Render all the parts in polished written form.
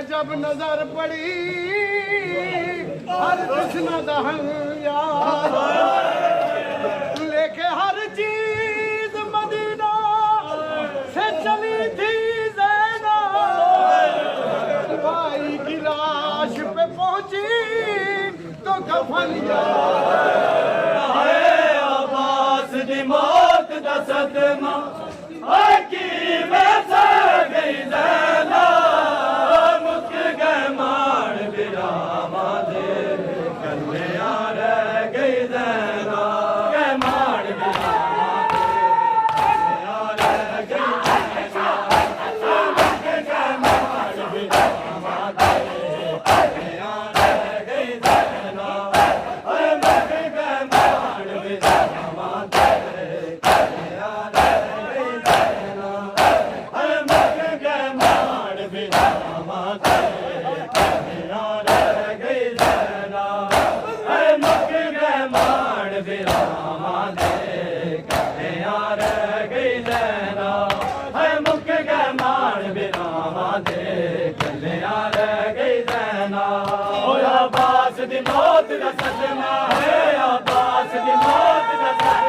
जब नजर पड़ी हर कृष्ण दहन याद लेके हर चीज मदीना से चली थी ज़ैना भाई की लाश पे पहुंची तो कफन याद अब्बास दी मौत दा सदमा की वैसा गई ज़ैना मौत का सदमा है अब्बास दी मौत का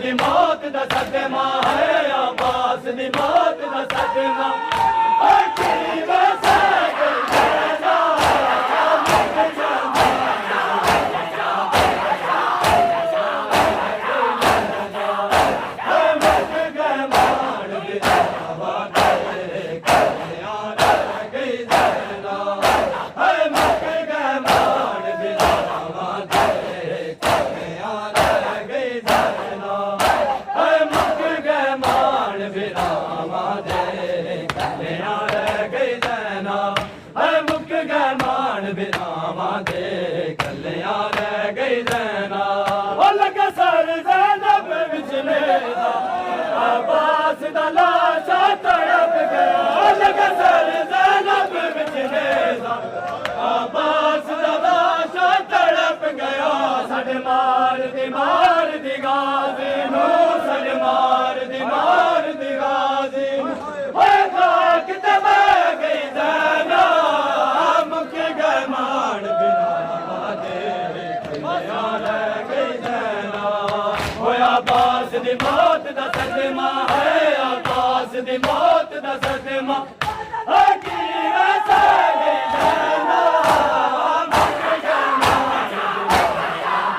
दी मौत दा सदमा है अब्बास दी मौत दा सदमा की वैसा गई ज़ैना अब्बास दा लाशा तड़प गया लगा सर ज़ैनब विच नेज़ा अब्बास दा लाशा तड़प गया साडे मार दी गाज़ी नूं साडे मार दी गाज़ी ओए खाक ते बह गई ज़ैना मुक गए मान बिना दे यार गई ज़ैना ओए अब्बास दी मौत दा सदमा है अब्बास दी मौत दा सदमा की वैसा गई ज़ैना मुक गए मान बिना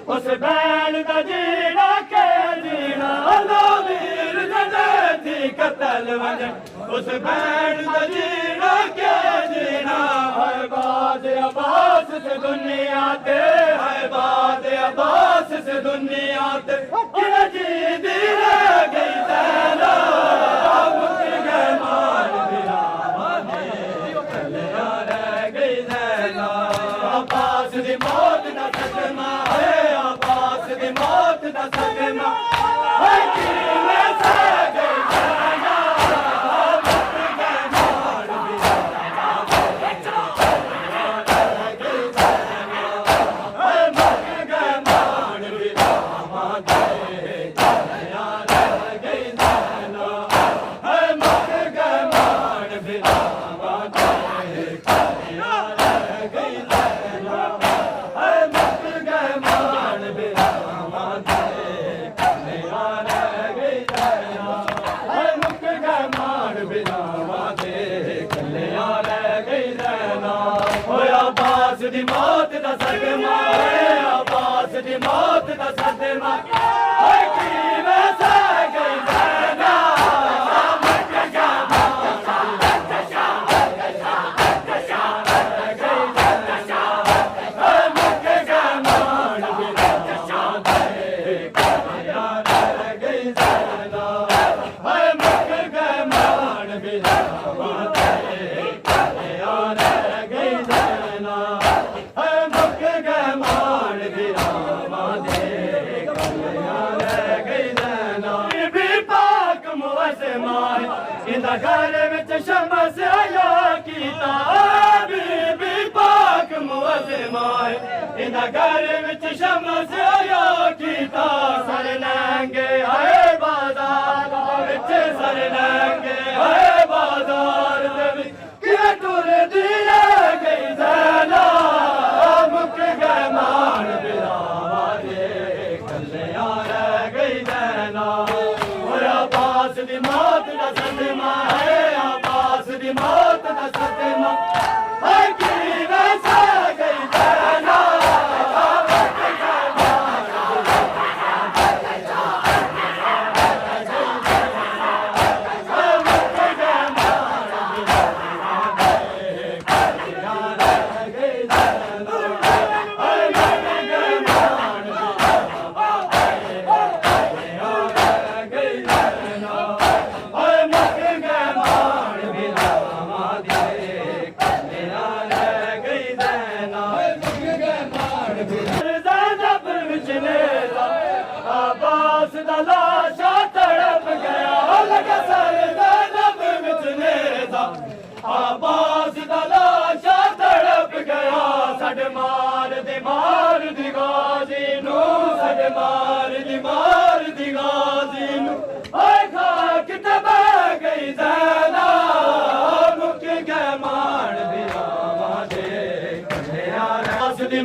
उस बैल दा जीना के जीना वीर थी कतल वज उस बैल दा जीना के जीना है बात अब्बास से दुनिया ते है बात अब्बास से दुनिया ते जी दी रह गई ज़ैना मुक गए मान बिना रह गई ज़ैना अब्बास दी मौत दा सदमा है अब्बास दी मौत दा सदमा की वैसा गई ज़ैना मुक गए मान बिना मुक गए मान बिना गई ज़ैना मुक गए मान बिना अब्बास दी मौत दा सदमा है अब्बास दी मौत दा सदमा की वैसा गई ज़ैना मुक गए मान बिना गई ज़ैना मुक गए मान बिना घर विच शमस आया कीता बीबी पाक मुअज़्ज़िमाए इंदा घर विच शमस आया कीता सर लहंगे आए बाजार विच सर लहंगे आए बाजार दे विच कि टुर दी रह गई ज़ैना मुक गए मान बिरावा दे कल्लियां रह गई ज़ैना अब्बास दी मौत दा सदमा है अब्बास दी मौत दा सदमा की वैसा गई ज़ैना अब्बास दा लाशा तड़प गया लगा सर ज़ैनब विच नेज़ा अब्बास दा लाशा तड़प गया साडे मार दी गाज़ी नू साडे मार दी गाज़ी नू ओए खाक ते बह गई ज़ैनब मुक गए मान दी आवां दे कन्हैया दी